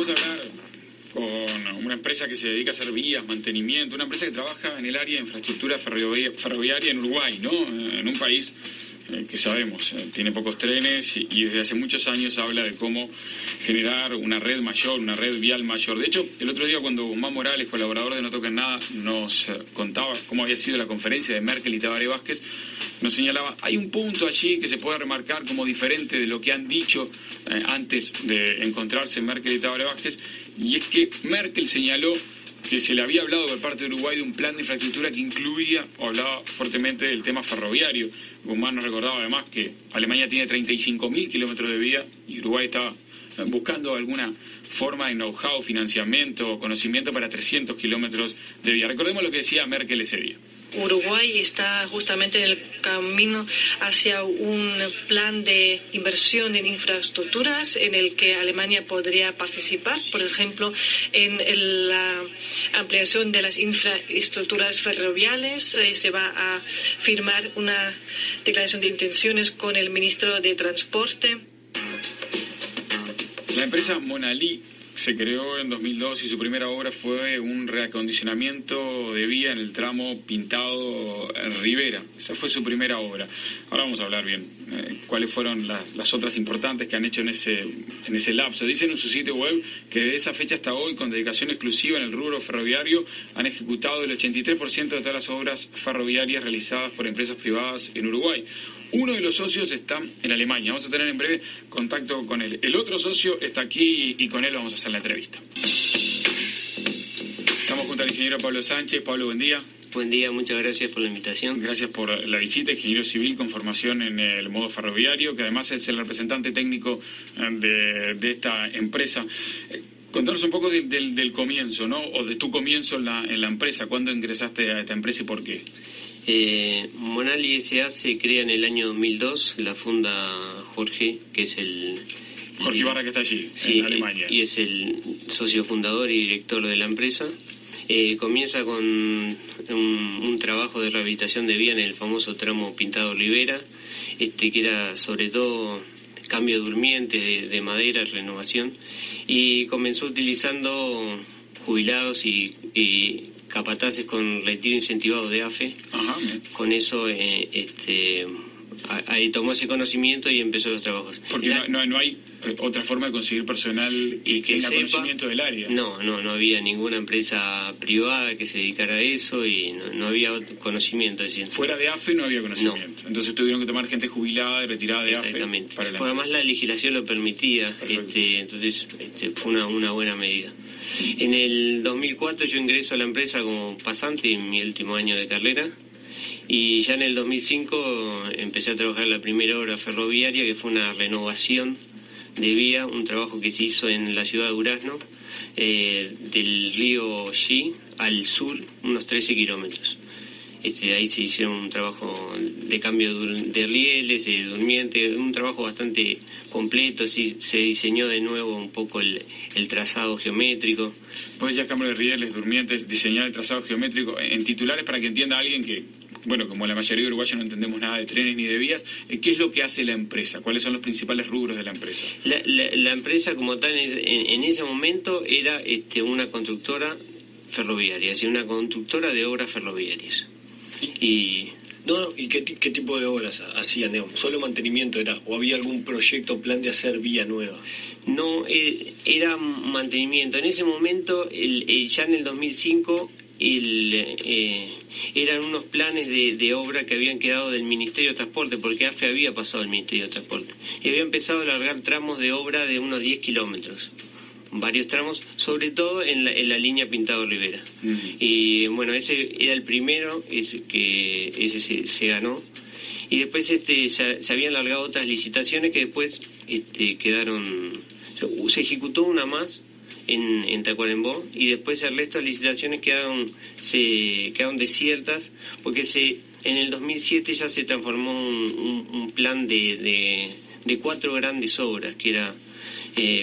Vamos a hablar con una empresa que se dedica a hacer vías, mantenimiento, una empresa que trabaja en el área de infraestructura ferroviaria en Uruguay, ¿no? En un país que sabemos, tiene pocos trenes y desde hace muchos años habla de cómo generar una red mayor, una red vial mayor. De hecho, el otro día cuando Guzmán Morales, colaborador de No Toquen Nada, nos contaba cómo había sido la conferencia de Merkel y Tabaré Vázquez, nos señalaba, hay un punto allí que se puede remarcar como diferente de lo que han dicho antes de encontrarse Merkel y Tabaré Vázquez, y es que Merkel señaló que se le había hablado por parte de Uruguay de un plan de infraestructura que incluía o hablaba fuertemente del tema ferroviario. Guzmán nos recordaba además que Alemania tiene 35.000 kilómetros de vía y Uruguay estaba buscando alguna forma de know-how, financiamiento, conocimiento para 300 kilómetros de vía. Recordemos lo que decía Merkel ese día. Uruguay está justamente en el camino hacia un plan de inversión en infraestructuras en el que Alemania podría participar, por ejemplo, en la ampliación de las infraestructuras ferroviarias. Se va a firmar una declaración de intenciones con el ministro de Transporte. La empresa Monalí se creó en 2002 y su primera obra fue un reacondicionamiento de vía en el tramo Pintado Rivera. Esa fue su primera obra. Ahora vamos a hablar bien cuáles fueron las otras importantes que han hecho en ese lapso. Dicen en su sitio web que desde esa fecha hasta hoy, con dedicación exclusiva en el rubro ferroviario, han ejecutado el 83% de todas las obras ferroviarias realizadas por empresas privadas en Uruguay. Uno de los socios está en Alemania. Vamos a tener en breve contacto con él. El otro socio está aquí y con él vamos a hacer la entrevista. Estamos junto al ingeniero Pablo Sánchez. Pablo, buen día. Buen día, muchas gracias por la invitación. Gracias por la visita, ingeniero civil con formación en el modo ferroviario, que además es el representante técnico de esta empresa. Contanos un poco del comienzo, ¿no? O de tu comienzo en la empresa. ¿Cuándo ingresaste a esta empresa y por qué? Monalí S.A. se crea en el año 2002, la funda Jorge, que es Jorge Ibarra, que está allí, sí, en Alemania. Y es el socio fundador y director de la empresa. Comienza con un trabajo de rehabilitación de vía en el famoso tramo Pintado Rivera, que era sobre todo cambio de durmiente, de madera, renovación, y comenzó utilizando jubilados y capataces con retiro incentivado de AFE. Ajá. Con eso ahí tomó ese conocimiento y empezó los trabajos. Porque no hay otra forma de conseguir personal y que tenga conocimiento del área. No había ninguna empresa privada que se dedicara a eso y no había conocimiento de ciencia. Fuera de AFE no había conocimiento. No. Entonces tuvieron que tomar gente jubilada y retirada de AFE. Exactamente. Además la legislación lo permitía, entonces fue una buena medida. En el 2004 yo ingreso a la empresa como pasante en mi último año de carrera y ya en el 2005 empecé a trabajar en la primera obra ferroviaria, que fue una renovación de vía, un trabajo que se hizo en la ciudad de Durazno, del río Xi al sur, unos 13 kilómetros. Ahí se hicieron un trabajo de cambio de rieles, de durmiente, un trabajo bastante completo. Sí, se diseñó de nuevo un poco el trazado geométrico. Pues ya cambio de rieles, durmientes, diseñar el trazado geométrico. En titulares, para que entienda alguien que, bueno, como la mayoría de uruguayos no entendemos nada de trenes ni de vías, ¿qué es lo que hace la empresa? ¿Cuáles son los principales rubros de la empresa? La empresa como tal en ese momento era una constructora ferroviaria, es decir, una constructora de obras ferroviarias. ¿Y qué tipo de obras hacían? ¿Solo mantenimiento era? ¿O había algún proyecto, plan de hacer vía nueva? No, era mantenimiento. En ese momento, ya en el 2005, eran unos planes de obra que habían quedado del Ministerio de Transporte, porque AFE había pasado al Ministerio de Transporte. Y había empezado a alargar tramos de obra de unos 10 kilómetros. Varios tramos, sobre todo en la línea Pintado Rivera. Uh-huh. Y bueno, ese era el primero, ese se ganó. Y después se habían largado otras licitaciones que después quedaron. Se ejecutó una más en Tacuarembó y después el resto de las licitaciones quedaron desiertas porque en el 2007 ya se transformó un plan de 4 grandes obras, que era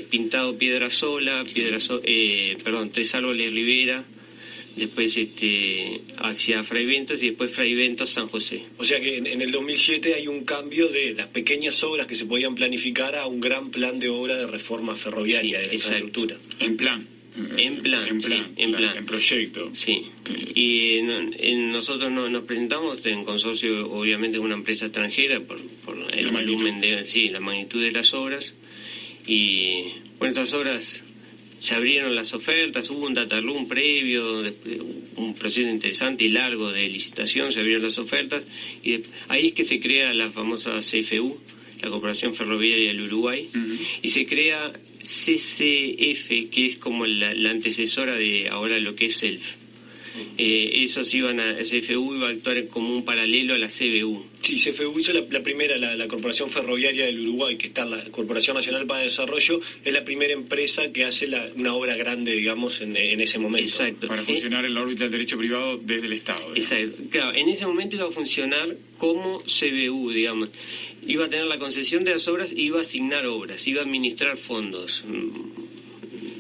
Pintado Piedra Sola, Tres Árboles Rivera, después hacia Fray Ventos y después Fray Ventos San José. O sea que en el 2007 hay un cambio de las pequeñas obras que se podían planificar a un gran plan de obra de reforma ferroviaria, Sí, de la exacto. infraestructura. En plan. En proyecto. Sí, y nosotros nos presentamos en consorcio, obviamente, una empresa extranjera por el La volumen la magnitud de las obras. Y bueno, estas obras se abrieron las ofertas, hubo un data room previo, un proceso interesante y largo de licitación, se abrieron las ofertas y ahí es que se crea la famosa CFU, la Corporación Ferroviaria del Uruguay, y se crea CCF, que es como la antecesora de ahora lo que es CELF. Esos CFU iba a actuar como un paralelo a la CBU. Sí, CFU hizo la primera, la Corporación Ferroviaria del Uruguay, que está la Corporación Nacional para el Desarrollo, es la primera empresa que hace una obra grande, digamos, en ese momento. Exacto. Para funcionar en la órbita del derecho privado desde el Estado. Exacto. Claro, en ese momento iba a funcionar como CBU, digamos. Iba a tener la concesión de las obras y iba a asignar obras, iba a administrar fondos.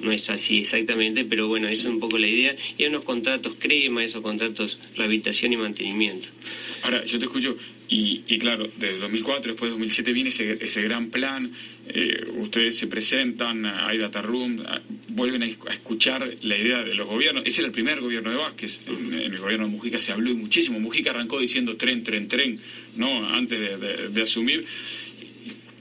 No es así exactamente, pero bueno, esa es un poco la idea. Y hay unos contratos crema, esos contratos rehabilitación y mantenimiento. Ahora, yo te escucho, y claro, desde 2004, después de 2007 viene ese gran plan, ustedes se presentan, hay data room, vuelven a escuchar la idea de los gobiernos. Ese era el primer gobierno de Vázquez, en el gobierno de Mujica se habló muchísimo. Mujica arrancó diciendo tren, ¿no? Antes de asumir.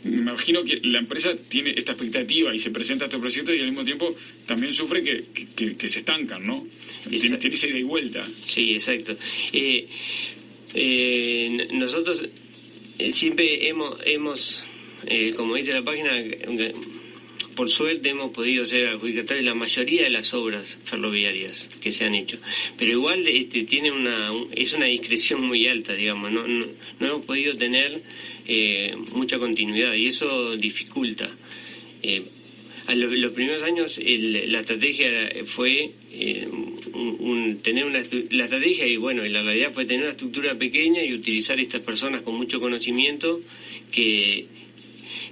Me imagino que la empresa tiene esta expectativa y se presenta a estos proyectos y al mismo tiempo también sufre que se estancan, ¿no? Tiene esa ida y vuelta. Sí, exacto. Nosotros siempre hemos como dice la página, por suerte hemos podido ser adjudicatarios de la mayoría de las obras ferroviarias que se han hecho, pero igual tiene es una discreción muy alta, digamos, no hemos podido tener mucha continuidad y eso dificulta. A los primeros años la estrategia fue la estrategia y la realidad fue tener una estructura pequeña y utilizar estas personas con mucho conocimiento que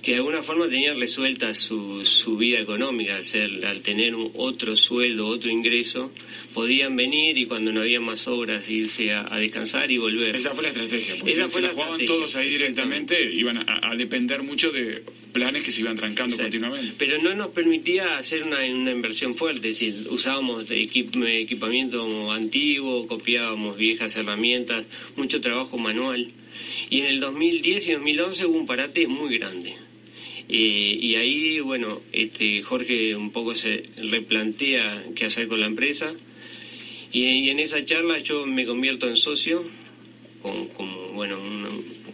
de alguna forma tenían resuelta su vida económica, al tener otro sueldo, otro ingreso, podían venir y cuando no había más obras irse a descansar y volver. Esa fue la estrategia, porque si la jugaban todos ahí directamente, iban a depender mucho de planes que se iban trancando continuamente. Pero no nos permitía hacer una inversión fuerte, es decir, usábamos equipamiento antiguo, copiábamos viejas herramientas, mucho trabajo manual. Y en el 2010 y 2011 hubo un parate muy grande. Y ahí, Jorge un poco se replantea qué hacer con la empresa. Y en esa charla yo me convierto en socio,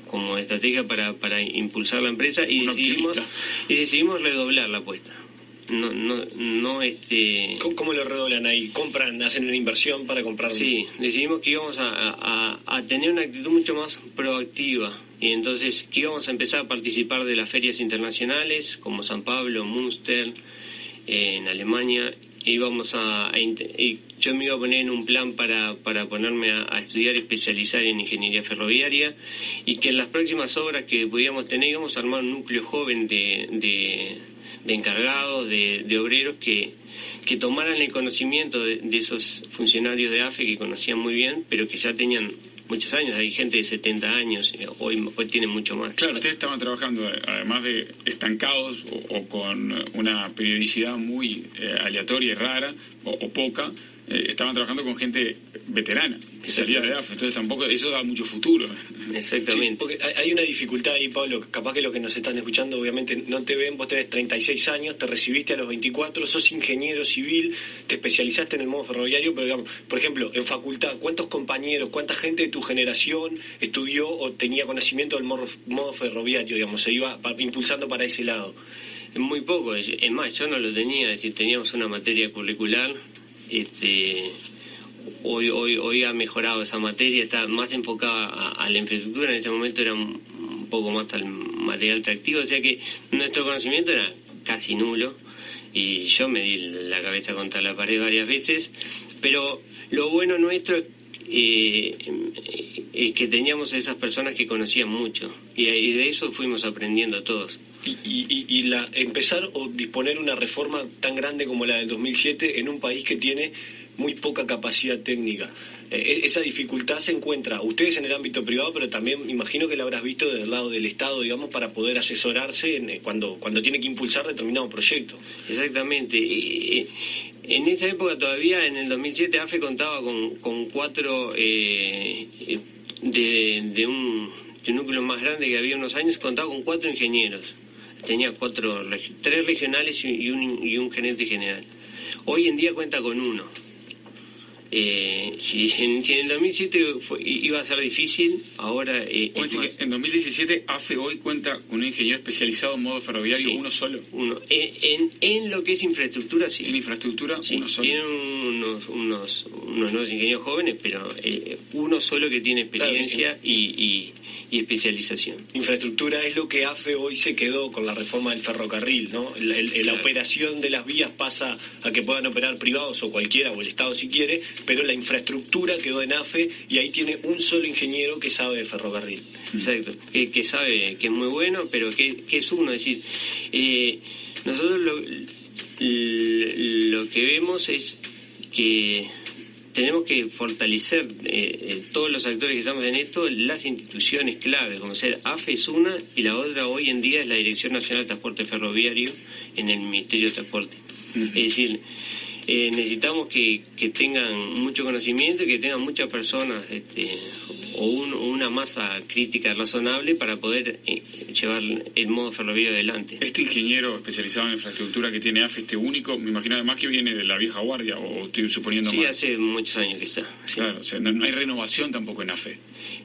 como estrategia para impulsar la empresa y decidimos redoblar la apuesta. ¿Cómo lo redoblan ahí? ¿Hacen una inversión para comprar? Sí, decidimos que íbamos a tener una actitud mucho más proactiva y entonces que íbamos a empezar a participar de las ferias internacionales como San Pablo, Münster, en Alemania. Y yo me iba a poner en un plan para ponerme a estudiar, especializar en ingeniería ferroviaria y que en las próximas obras que pudiéramos tener íbamos a armar un núcleo joven de encargados, de obreros que tomaran el conocimiento de esos funcionarios de AFE que conocían muy bien, pero que ya tenían muchos años. Hay gente de 70 años, hoy tienen mucho más. Claro, ustedes estaban trabajando, además de estancados o con una periodicidad muy aleatoria y rara o poca, estaban trabajando con gente veterana que salía de AFE, entonces tampoco eso da mucho futuro. Exactamente. Sí, porque hay una dificultad ahí, Pablo, capaz que los que nos están escuchando obviamente no te ven, vos tenés 36 años, te recibiste a los 24, sos ingeniero civil, te especializaste en el modo ferroviario, pero digamos, por ejemplo, en facultad, ¿cuántos compañeros, cuánta gente de tu generación estudió o tenía conocimiento del modo ferroviario, digamos, se iba impulsando para ese lado? Muy poco, es más, yo no lo tenía, es decir, teníamos una materia curricular. Hoy ha mejorado esa materia, está más enfocada a la infraestructura, en ese momento era un poco más al material tractivo, o sea que nuestro conocimiento era casi nulo y yo me di la cabeza contra la pared varias veces, pero lo bueno nuestro es que teníamos a esas personas que conocían mucho y de eso fuimos aprendiendo todos. Y empezar o disponer una reforma tan grande como la del 2007 en un país que tiene muy poca capacidad técnica. Esa dificultad se encuentra ustedes en el ámbito privado, pero también imagino que la habrás visto desde el lado del Estado, digamos, para poder asesorarse cuando tiene que impulsar determinado proyecto. Exactamente. En esa época todavía, en el 2007, AFE contaba con 4 de un núcleo más grande que había unos años, contaba con 4 ingenieros. Tenía 3 regionales y un gerente general. Hoy en día cuenta con 1. Si en el 2007 iba a ser difícil, ahora es más. En 2017 AFE hoy cuenta con un ingeniero especializado en modo ferroviario, Sí, uno solo. En lo que es infraestructura, sí. En infraestructura, Sí, uno solo. tienen unos nuevos ingenieros jóvenes, pero uno solo que tiene experiencia y especialización. Infraestructura es lo que AFE hoy se quedó con la reforma del ferrocarril, ¿no? La operación de las vías pasa a que puedan operar privados o cualquiera, o el Estado si quiere, pero la infraestructura quedó en AFE y ahí tiene un solo ingeniero que sabe de ferrocarril. Exacto, que sabe que es muy bueno, pero que es uno. Es decir, nosotros lo que vemos es que tenemos que fortalecer todos los actores que estamos en esto, las instituciones clave, como ser AFE es una, y la otra hoy en día es la Dirección Nacional de Transporte Ferroviario en el Ministerio de Transporte. Uh-huh. Es decir, necesitamos que tengan mucho conocimiento y que tengan muchas personas o una masa crítica razonable para poder llevar el modo ferroviario adelante. Este ingeniero especializado en infraestructura que tiene AFE, único, me imagino además que viene de la vieja guardia, o estoy suponiendo sí, mal. Sí, hace muchos años que está. Sí. Claro, o sea, no hay renovación tampoco en AFE.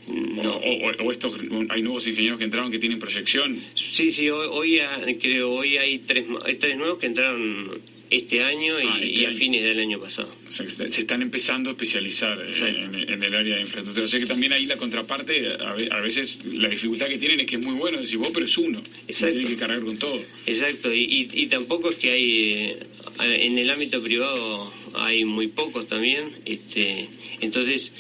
No. Hay nuevos ingenieros que entraron que tienen proyección. Sí, hoy hay tres nuevos que entraron este año y a fines del año pasado. O sea, se están empezando a especializar en el área de infraestructura. O sea que también ahí la contraparte, a veces la dificultad que tienen es que es muy bueno, decir vos, pero es uno. Exacto. Tienen que cargar con todo. Exacto, y tampoco es que hay, en el ámbito privado hay muy pocos también, entonces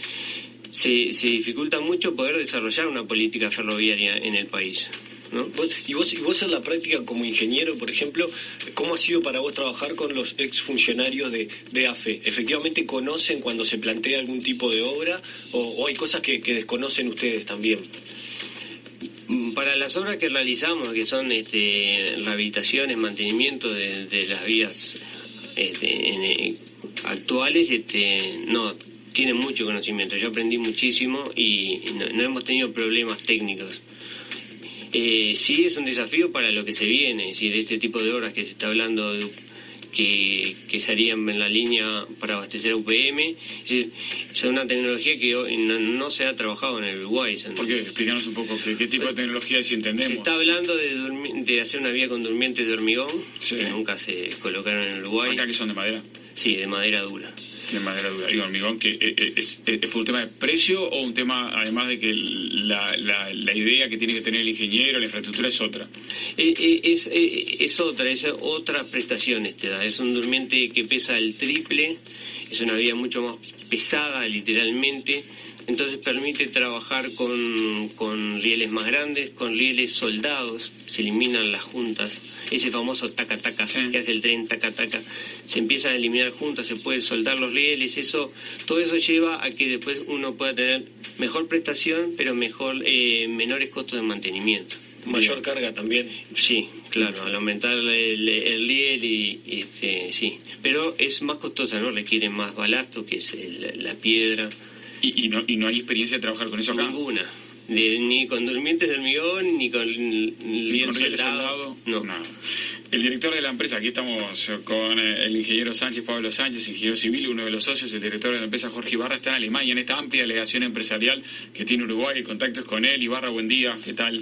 se dificulta mucho poder desarrollar una política ferroviaria en el país, ¿no? Y vos en la práctica como ingeniero, por ejemplo, ¿cómo ha sido para vos trabajar con los exfuncionarios de AFE? ¿Efectivamente conocen cuando se plantea algún tipo de obra o hay cosas que desconocen ustedes también? Para las obras que realizamos, que son rehabilitaciones, mantenimiento de las vías actuales, no tienen mucho conocimiento. Yo aprendí muchísimo y no hemos tenido problemas técnicos. Sí es un desafío para lo que se viene, es decir, este tipo de obras que se está hablando que se harían en la línea para abastecer a UPM, es decir, es una tecnología que hoy no se ha trabajado en el Uruguay. ¿Por qué? Explícanos un poco qué tipo de tecnología si entendemos. Se está hablando de hacer una vía con durmientes de hormigón, sí, que nunca se colocaron en el Uruguay. ¿Acá que son de madera? Sí, de madera dura. De madera dura. Y hormigón, que ¿es por un tema de precio o un tema, además de que la idea que tiene que tener el ingeniero, la infraestructura es otra? Es otra prestación te da. Es un durmiente que pesa el triple, es una vía mucho más pesada, literalmente. Entonces permite trabajar con rieles más grandes, con rieles soldados, se eliminan las juntas, ese famoso taca-taca, sí, que hace el tren taca-taca, se empiezan a eliminar juntas, se pueden soldar los rieles, todo eso lleva a que después uno pueda tener mejor prestación, pero menores costos de mantenimiento. Mayor carga también. Sí, claro, al aumentar el riel sí, pero es más costosa, ¿no? Requiere más balasto, que es la piedra. ¿Y no hay experiencia de trabajar con eso acá? Ninguna. Ni con durmientes de hormigón, ni con riel soldado. No. El director de la empresa, aquí estamos con el ingeniero Pablo Sánchez, ingeniero civil, uno de los socios, el director de la empresa Jorge Ibarra, está en Alemania, en esta amplia delegación empresarial que tiene Uruguay, contactos con él. Ibarra, buen día, ¿qué tal?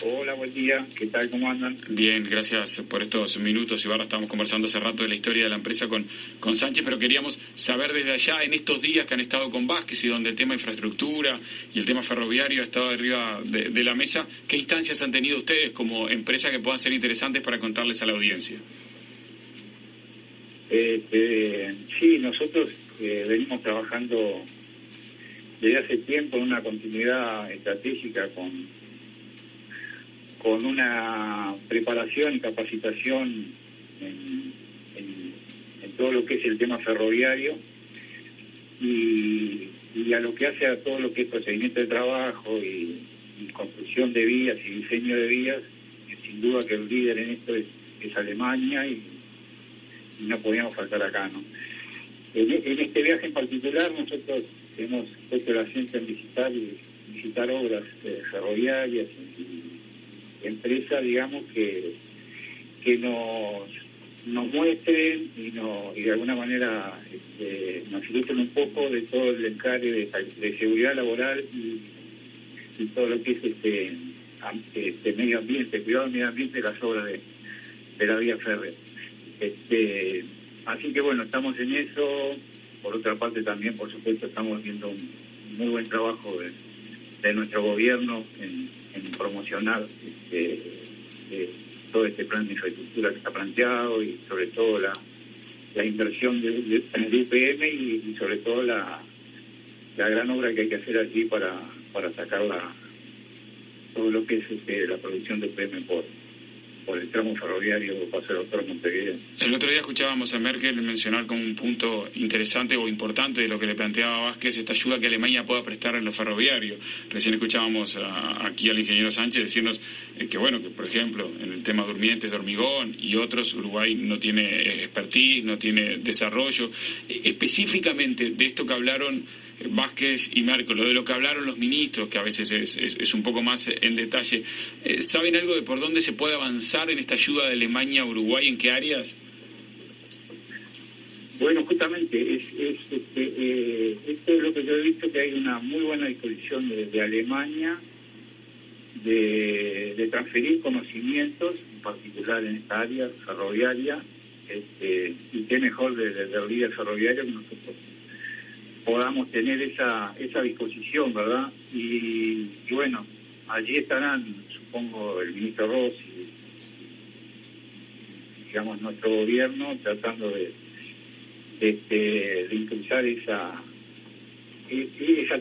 Hola, buen día. ¿Qué tal? ¿Cómo andan? Bien, gracias por estos minutos, Ibarra. Estábamos conversando hace rato de la historia de la empresa con Sánchez, pero queríamos saber desde allá, en estos días que han estado con Vázquez y donde el tema infraestructura y el tema ferroviario ha estado arriba de la mesa, ¿qué instancias han tenido ustedes como empresa que puedan ser interesantes para contarles a la audiencia? Sí, nosotros venimos trabajando desde hace tiempo en una continuidad estratégica con una preparación y capacitación en todo lo que es el tema ferroviario y a lo que hace a todo lo que es procedimiento de trabajo y construcción de vías y diseño de vías. Sin duda que el líder en esto es Alemania y no podíamos faltar acá, ¿no? En este viaje en particular nosotros hemos puesto el acento en visitar obras ferroviarias y empresas, digamos, que nos muestren y de alguna manera nos ilustren un poco de todo el encare de seguridad laboral y todo lo que es medio ambiente, cuidado del medio ambiente de las obras de la vía férrea. Así que bueno, estamos en eso. Por otra parte también, por supuesto, estamos viendo un muy buen trabajo de nuestro gobierno en promocionar todo este plan de infraestructura que está planteado y sobre todo la inversión de UPM y sobre todo la gran obra que hay que hacer allí para sacar todo lo que es la producción de UPM por el tramo ferroviario Paso del Doctor Montevideo. El otro día escuchábamos a Merkel mencionar como un punto interesante o importante de lo que le planteaba Vázquez, esta ayuda que Alemania pueda prestar en lo ferroviario. Recién escuchábamos aquí al ingeniero Sánchez decirnos que bueno, que por ejemplo en el tema durmientes de hormigón y otros, Uruguay no tiene expertise, no tiene desarrollo. Específicamente de esto que hablaron Vázquez y Merkel, de lo que hablaron los ministros, que a veces es un poco más en detalle, ¿saben algo de por dónde se puede avanzar en esta ayuda de Alemania a Uruguay? ¿En qué áreas? Bueno, justamente esto es lo que yo he visto, que hay una muy buena disposición de Alemania de transferir conocimientos, en particular en esta área ferroviaria, y qué mejor del líder ferroviario que nosotros podamos tener esa disposición, ¿verdad? Y bueno, allí estarán, supongo, el ministro Rossi, digamos, nuestro gobierno, tratando de impulsar esa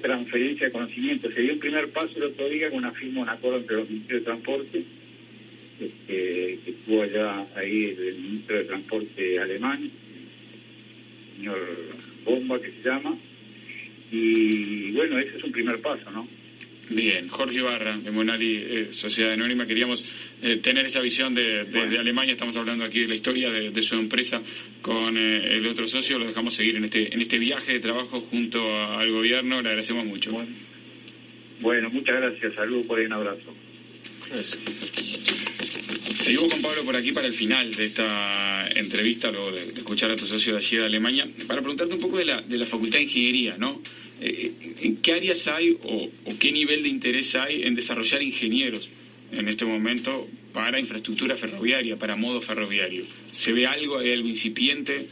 transferencia de conocimiento. Se dio un primer paso el otro día con una firma, un acuerdo entre los ministerios de Transporte, que estuvo allá ahí el ministro de Transporte alemán, el señor Bomba, que se llama. Y bueno, ese es un primer paso, ¿no? Bien, Jorge Ibarra, de Monali, Sociedad Anónima, queríamos tener esa visión de Alemania. Estamos hablando aquí de la historia de su empresa con el otro socio. Lo dejamos seguir en este viaje de trabajo junto al gobierno. Le agradecemos mucho. Bueno, muchas gracias. Saludos por ahí, un abrazo. Gracias. Seguimos con Pablo por aquí para el final de esta entrevista, luego de escuchar a tu socio de allí de Alemania, para preguntarte un poco de la Facultad de Ingeniería, ¿no? ¿En qué áreas hay o qué nivel de interés hay en desarrollar ingenieros en este momento para infraestructura ferroviaria, para modo ferroviario? ¿Se ve algo, hay algo incipiente?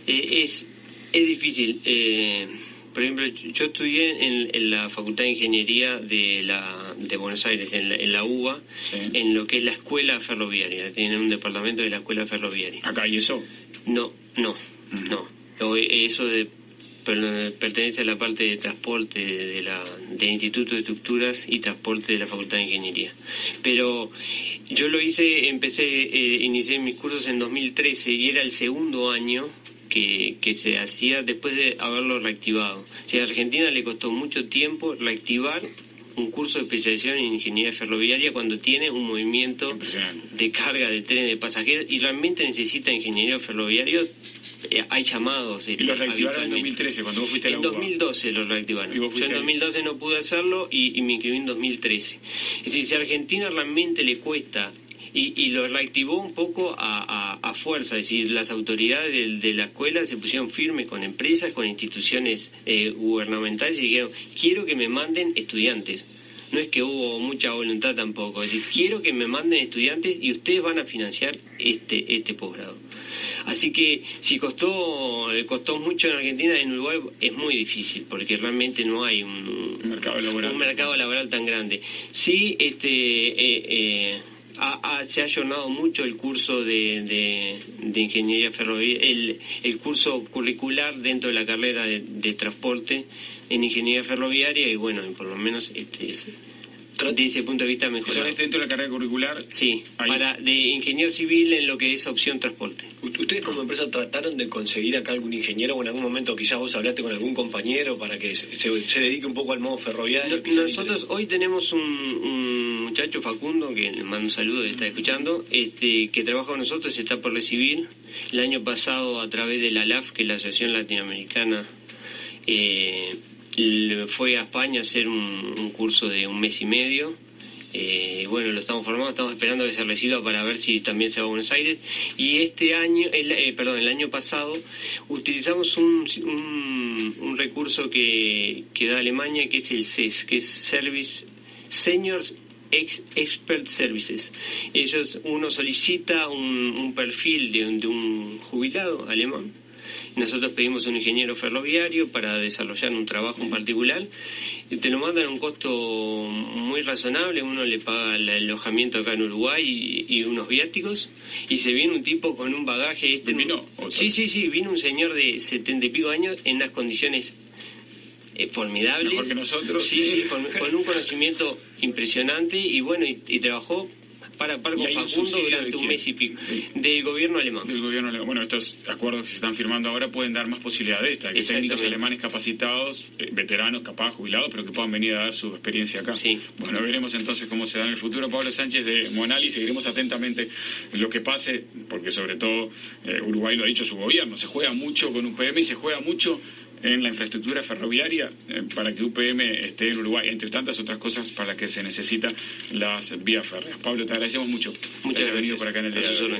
Es difícil. Por ejemplo, yo estudié en la Facultad de Ingeniería de Buenos Aires, en la UBA, sí, en lo que es la escuela ferroviaria. Tienen un departamento de la escuela ferroviaria. ¿Acá y eso? No. Eso pertenece a la parte de transporte del Instituto de Estructuras y Transporte de la Facultad de Ingeniería. Pero yo inicié mis cursos en 2013 y era el segundo año que se hacía después de haberlo reactivado. O sea, a Argentina le costó mucho tiempo reactivar un curso de especialización en ingeniería ferroviaria cuando tiene un movimiento de carga de trenes de pasajeros y realmente necesita ingeniería ferroviaria. Hay llamados. ¿Y lo reactivaron en 2013, cuando vos fuiste a la UBA? En 2012 lo reactivaron. Yo en 2012 no pude hacerlo y me inscribí en 2013. Es decir, si a Argentina realmente le cuesta, y lo reactivó un poco a fuerza, es decir, las autoridades de la escuela se pusieron firmes con empresas, con instituciones gubernamentales y dijeron, quiero que me manden estudiantes. No es que hubo mucha voluntad tampoco, es decir, quiero que me manden estudiantes y ustedes van a financiar este posgrado. Así que si costó mucho en Argentina, en Uruguay es muy difícil, porque realmente no hay un mercado laboral tan grande. Sí, se ha ayornado mucho el curso de ingeniería ferroviaria, el curso curricular dentro de la carrera de transporte en ingeniería ferroviaria, y bueno, por lo menos de ese punto de vista Eso mejorado. es dentro de la carrera curricular. Sí, Ahí. de ingeniero civil en lo que es opción transporte. ¿Ustedes como empresa trataron de conseguir acá algún ingeniero o en algún momento quizás vos hablaste con algún compañero para que se dedique un poco al modo ferroviario? Nosotros hoy tenemos un muchacho, Facundo, que le mando un saludo, está escuchando, que trabaja con nosotros, está por recibir. El año pasado, a través de la LAF, que es la Asociación Latinoamericana, fue a España a hacer un curso de 1 mes y medio. Bueno, lo estamos formando, estamos esperando que se reciba para ver si también se va a Buenos Aires. Y este año, el año pasado, utilizamos un recurso que da Alemania, que es el CES, que es Seniors Expert Services. Uno solicita un perfil de un jubilado alemán. Nosotros pedimos un ingeniero ferroviario para desarrollar un trabajo en particular. Te lo mandan a un costo muy razonable. Uno le paga el alojamiento acá en Uruguay y unos viáticos. Y se viene un tipo con un bagaje. ¿Vino? Sí, vino un señor de 70 y pico años en unas condiciones formidables. Mejor que nosotros. Sí, con un conocimiento impresionante. Y bueno, y trabajó para con Facundo durante 1 mes y pico. Del gobierno alemán. Del gobierno alemán. Bueno, estos acuerdos que se están firmando ahora pueden dar más posibilidades de que técnicos alemanes capacitados, veteranos, capaz, jubilados, pero que puedan venir a dar su experiencia acá. Sí. Bueno, veremos entonces cómo se da en el futuro. Pablo Sánchez de Monali, seguiremos atentamente lo que pase, porque sobre todo Uruguay lo ha dicho su gobierno, se juega mucho con UPM y se juega mucho en la infraestructura ferroviaria para que UPM esté en Uruguay, entre tantas otras cosas para las que se necesitan las vías férreas. Pablo, te agradecemos mucho. Muchas gracias. Venido por acá en el día de hoy.